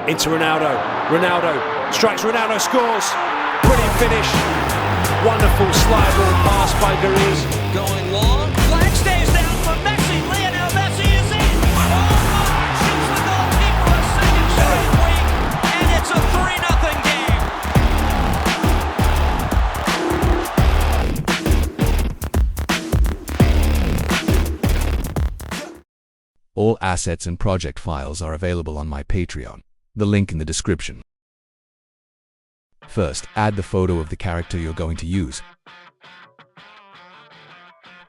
into Ronaldo. Ronaldo strikes, Ronaldo scores. Brilliant finish. Wonderful slide ball pass by Gariz. Going long. Flag stays down for Messi. Lionel Messi is in. Oh, shoots the goalkeeper a second straight week. And it's a 3-0 game. All assets and project files are available on my Patreon. The link in the description. First, add the photo of the character you're going to use.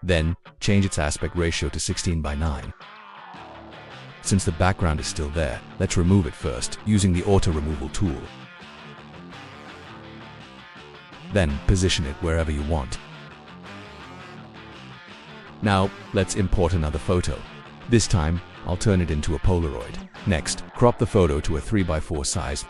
Then, change its aspect ratio to 16:9. Since the background is still there, let's remove it first, using the auto removal tool. Then, position it wherever you want. Now, let's import another photo. This time, I'll turn it into a Polaroid. Next, crop the photo to a 3:4 size.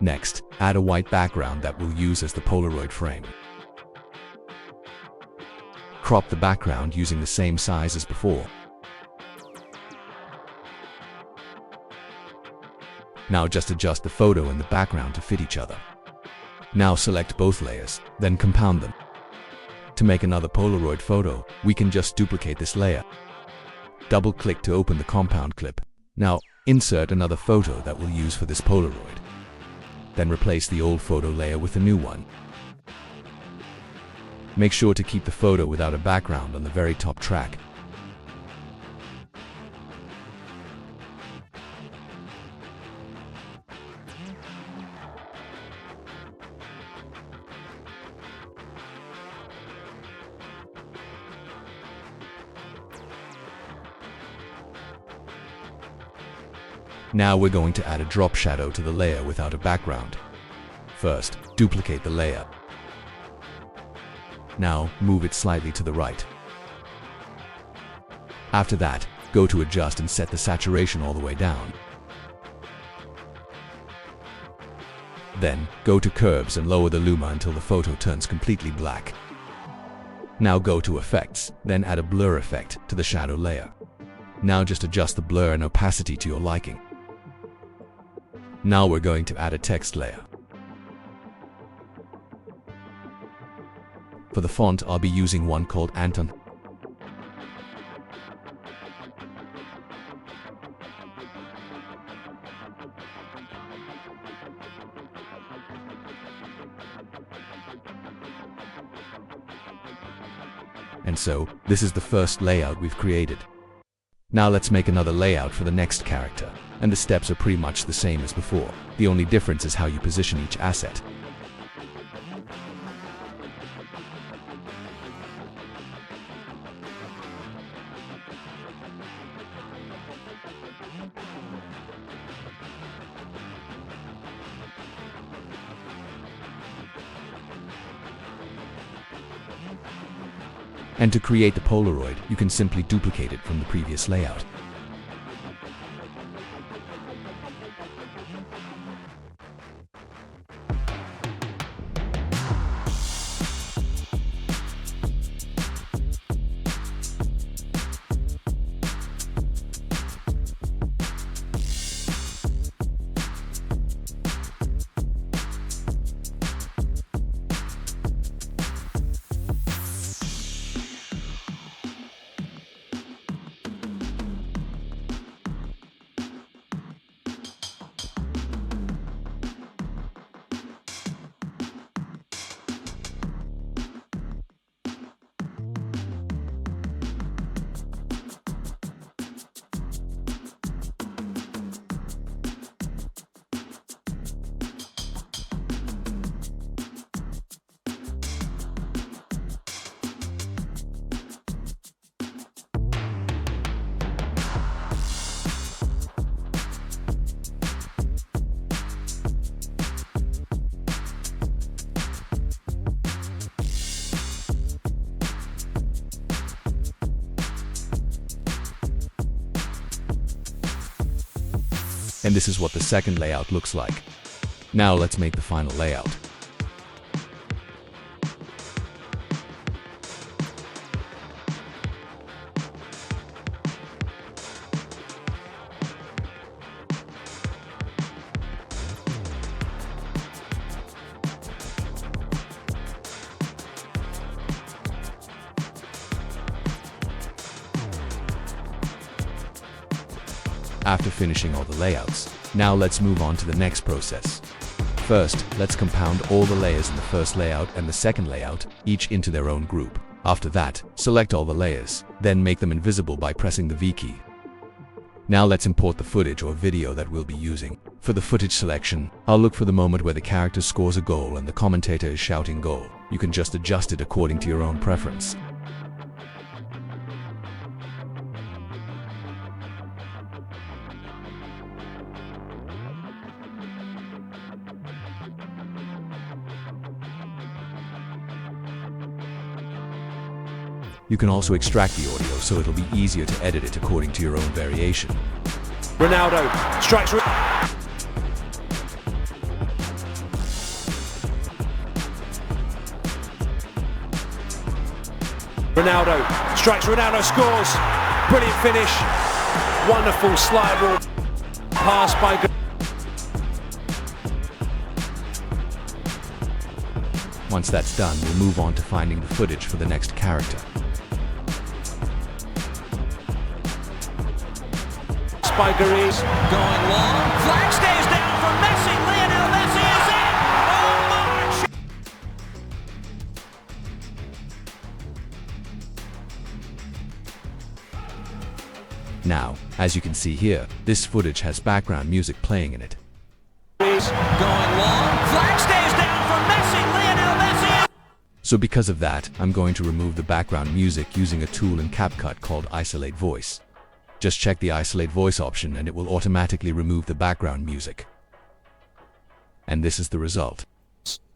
Next, add a white background that we'll use as the Polaroid frame. Crop the background using the same size as before. Now just adjust the photo and the background to fit each other. Now select both layers, then compound them. To make another Polaroid photo, we can just duplicate this layer. Double-click to open the compound clip. Now, insert another photo that we'll use for this Polaroid. Then replace the old photo layer with a new one. Make sure to keep the photo without a background on the very top track. Now we're going to add a drop shadow to the layer without a background. First, duplicate the layer. Now, move it slightly to the right. After that, go to Adjust and set the saturation all the way down. Then, go to Curves and lower the luma until the photo turns completely black. Now go to Effects, then add a blur effect to the shadow layer. Now just adjust the blur and opacity to your liking. Now we're going to add a text layer. For the font, I'll be using one called Anton. And so, this is the first layout we've created. Now let's make another layout for the next character, and the steps are pretty much the same as before. The only difference is how you position each asset. And to create the Polaroid, you can simply duplicate it from the previous layout. And this is what the second layout looks like. Now let's make the final layout. After finishing all the layouts, now let's move on to the next process. First, let's compound all the layers in the first layout and the second layout, each into their own group. After that, select all the layers, then make them invisible by pressing the V key. Now let's import the footage or video that we'll be using. For the footage selection, I'll look for the moment where the character scores a goal and the commentator is shouting goal. You can just adjust it according to your own preference. You can also extract the audio so it'll be easier to edit it according to your own variation. Ronaldo strikes. Ronaldo strikes. Ronaldo scores. Brilliant finish. Wonderful slide ball pass by. Once that's done, we'll move on to finding the footage for the next character. By Gariz. Going long. Flag stays down for Messi. Lionel Messi is in. Oh, March. Now, as you can see here, this footage has background music playing in it. Going long. Flag stays down for Messi. Lionel Messi is. So because of that, I'm going to remove the background music using a tool in Capcut called Isolate Voice. Just check the Isolate Voice option and it will automatically remove the background music. And this is the result.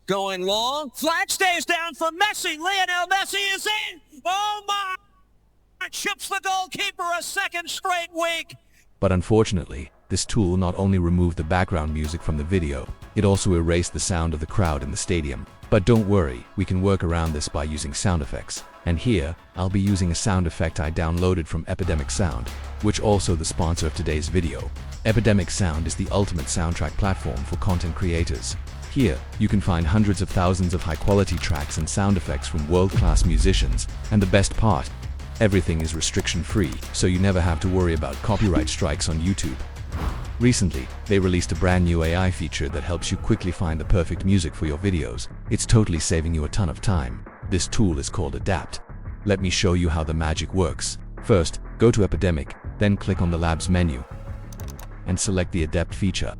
Going long. Flag stays down for Messi. Lionel Messi is in. Oh, my. Chips the goalkeeper a second straight week. But unfortunately, this tool not only removed the background music from the video, it also erased the sound of the crowd in the stadium. But don't worry, we can work around this by using sound effects. And here, I'll be using a sound effect I downloaded from Epidemic Sound, which also the sponsor of today's video. Epidemic Sound is the ultimate soundtrack platform for content creators. Here, you can find hundreds of thousands of high-quality tracks and sound effects from world-class musicians, and the best part, everything is restriction-free, so you never have to worry about copyright strikes on YouTube. Recently, they released a brand new AI feature that helps you quickly find the perfect music for your videos. It's totally saving you a ton of time. This tool is called Adapt. Let me show you how the magic works. First, go to Epidemic, then click on the Labs menu and select the Adapt feature.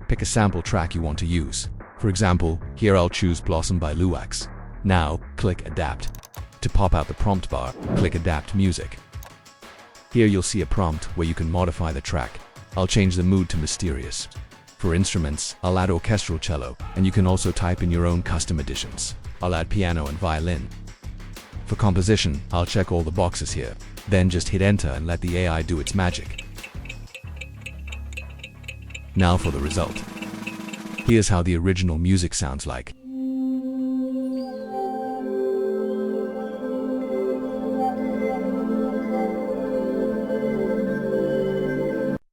Pick a sample track you want to use. For example, here I'll choose Blossom by Luax. Now, click Adapt. To pop out the prompt bar, click Adapt Music. Here you'll see a prompt where you can modify the track. I'll change the mood to mysterious. For instruments, I'll add orchestral cello, and you can also type in your own custom additions. I'll add piano and violin. For composition, I'll check all the boxes here. Then just hit enter and let the AI do its magic. Now for the result. Here's how the original music sounds like.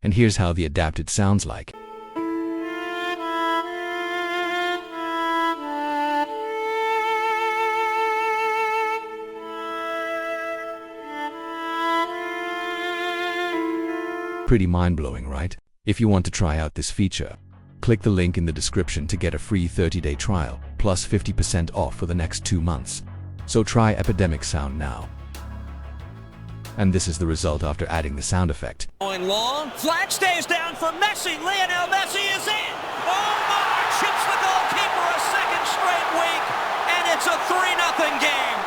And here's how the adapted sounds like. Pretty mind-blowing, right? If you want to try out this feature, click the link in the description to get a free 30-day trial, plus 50% off for the next 2 months. So try Epidemic Sound now. And this is the result after adding the sound effect. Going long. Flag stays down for Messi. Lionel Messi is in. Oh, my. Chips the goalkeeper a second straight week. And it's a 3-0 game.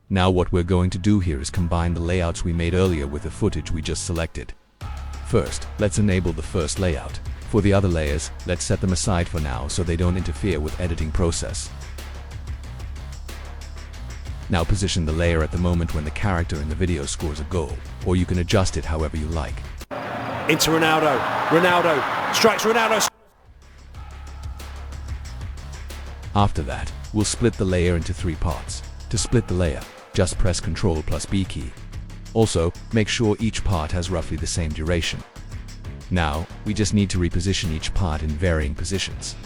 Now what we're going to do here is combine the layouts we made earlier with the footage we just selected. First, let's enable the first layout. For the other layers, let's set them aside for now so they don't interfere with editing process. Now position the layer at the moment when the character in the video scores a goal, or you can adjust it however you like. Into Ronaldo. Ronaldo strikes. Ronaldo. After that, we'll split the layer into 3 parts. To split the layer, just press Ctrl plus B key. Also, make sure each part has roughly the same duration. Now, we just need to reposition each part in varying positions.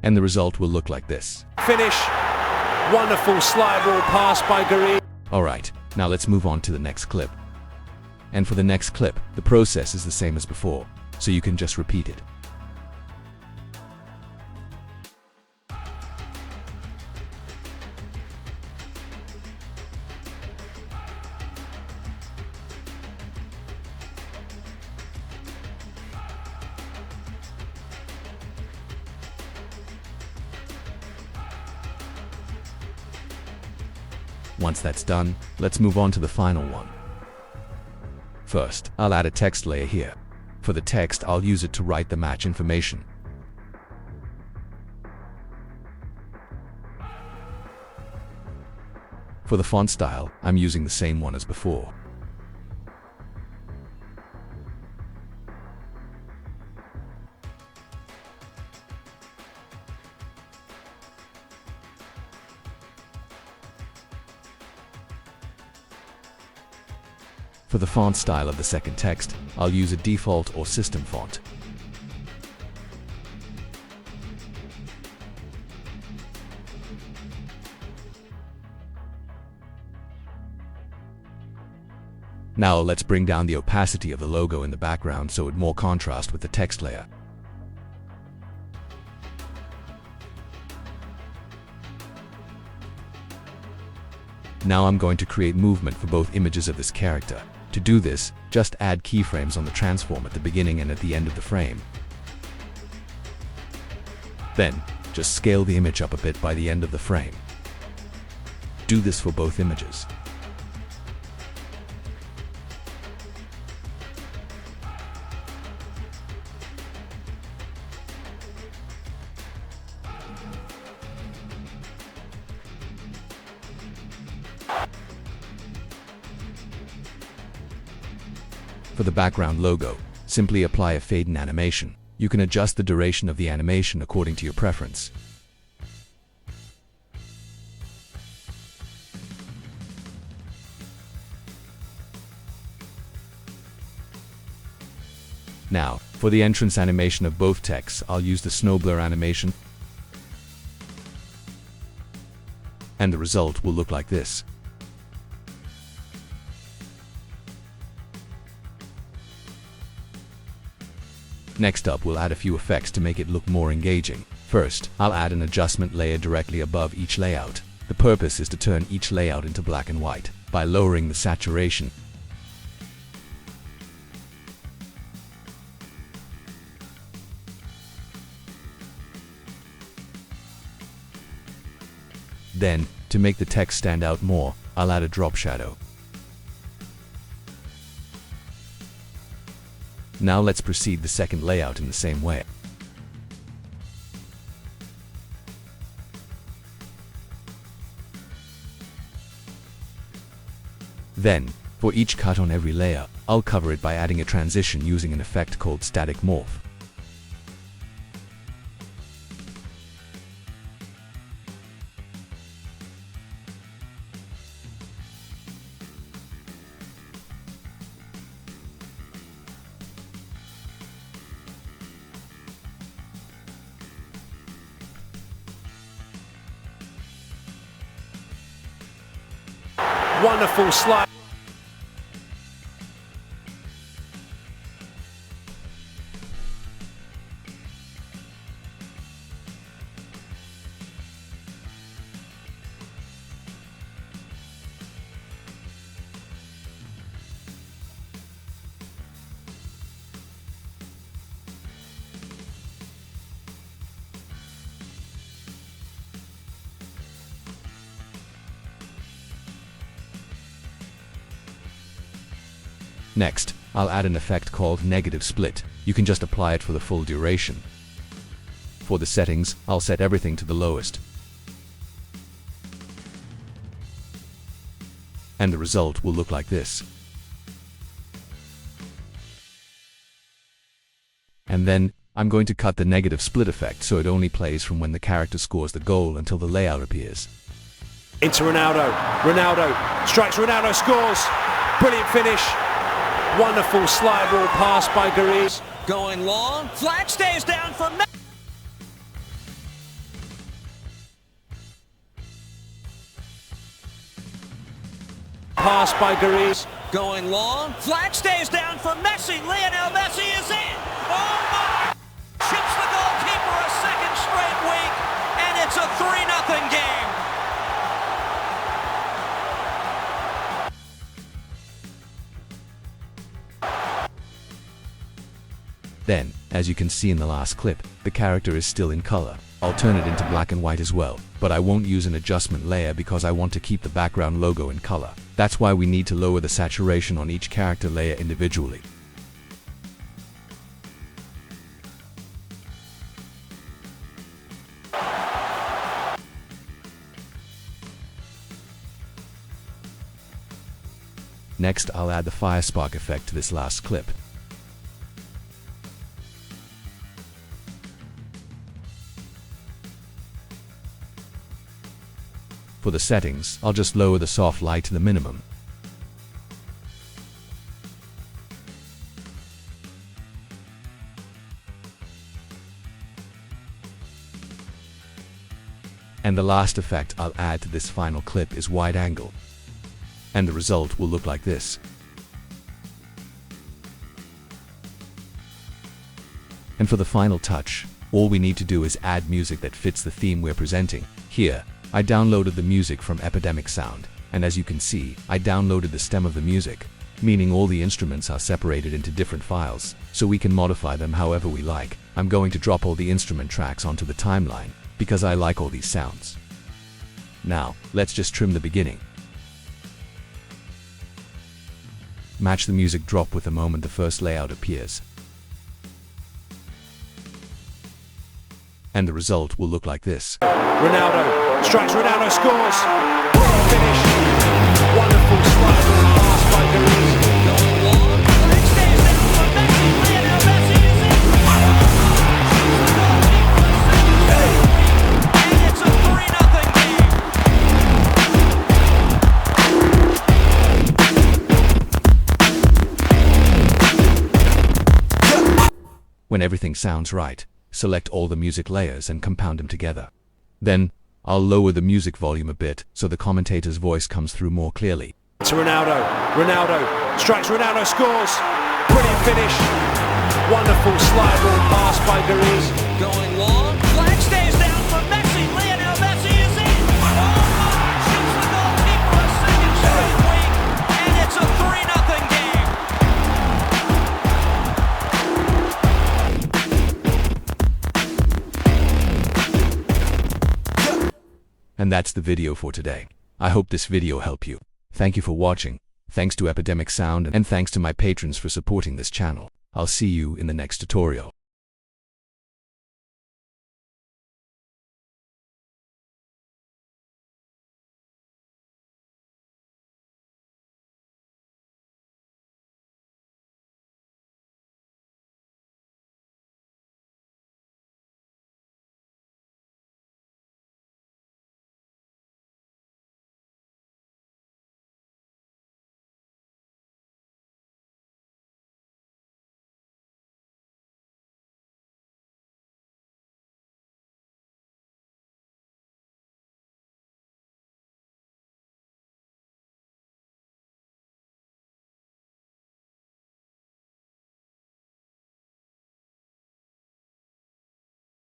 and the result will look like this. Finish. Wonderful slide ball pass by Gary. Alright, now let's move on to the next clip. And for the next clip, the process is the same as before, so you can just repeat it. Once that's done, let's move on to the final one. First, I'll add a text layer here. For the text, I'll use it to write the match information. For the font style, I'm using the same one as before. For the font style of the second text, I'll use a default or system font. Now let's bring down the opacity of the logo in the background so it more contrast with the text layer. Now I'm going to create movement for both images of this character. To do this, just add keyframes on the transform at the beginning and at the end of the frame. Then, just scale the image up a bit by the end of the frame. Do this for both images. For the background logo, simply apply a fade in animation. You can adjust the duration of the animation according to your preference. Now, for the entrance animation of both texts, I'll use the snow blur animation, and the result will look like this. Next up, we'll add a few effects to make it look more engaging. First, I'll add an adjustment layer directly above each layout. The purpose is to turn each layout into black and white by lowering the saturation. Then, to make the text stand out more, I'll add a drop shadow. Now let's proceed the second layout in the same way. Then, for each cut on every layer, I'll cover it by adding a transition using an effect called static morph. Wonderful slide. Next, I'll add an effect called negative split. You can just apply it for the full duration. For the settings, I'll set everything to the lowest. And the result will look like this. And then, I'm going to cut the negative split effect so it only plays from when the character scores the goal until the layout appears. Into Ronaldo. Ronaldo strikes, Ronaldo scores. Brilliant finish. Wonderful slide ball pass by Gariz. Going long. Flag stays down for Messi. Pass by Gariz. Going long. Flag stays down for Messi. Lionel Messi is in. Oh my! Chips the goalkeeper a second straight week, and it's a 3-0 game. Then, as you can see in the last clip, the character is still in color. I'll turn it into black and white as well, but I won't use an adjustment layer because I want to keep the background logo in color. That's why we need to lower the saturation on each character layer individually. Next, I'll add the fire spark effect to this last clip. For the settings, I'll just lower the soft light to the minimum. And the last effect I'll add to this final clip is wide angle. And the result will look like this. And for the final touch, all we need to do is add music that fits the theme we're presenting. Here, I downloaded the music from Epidemic Sound, and as you can see, I downloaded the stem of the music, meaning all the instruments are separated into different files, so we can modify them however we like. I'm going to drop all the instrument tracks onto the timeline, because I like all these sounds. Now, let's just trim the beginning. Match the music drop with the moment the first layout appears. And the result will look like this. Ronaldo strikes, Ronaldo scores. Finish. Wonderful slide pass by Gariz. Going long. Flag stays down for Messi. Lionel Messi is in. And it's a 3-0 game. When everything sounds right, select all the music layers and compound them together. Then, I'll lower the music volume a bit so the commentator's voice comes through more clearly. To Ronaldo. Ronaldo strikes, Ronaldo scores. Brilliant finish. Wonderful slide ball pass by Gariz. Going long. Flag stays down for Messi. Lionel Messi is in. Oh my! Chips the goalkeeper a second straight week, and it's a 3-0 game. And that's the video for today. I hope this video helped you. Thank you for watching. Thanks to Epidemic Sound and thanks to my patrons for supporting this channel. I'll see you in the next tutorial.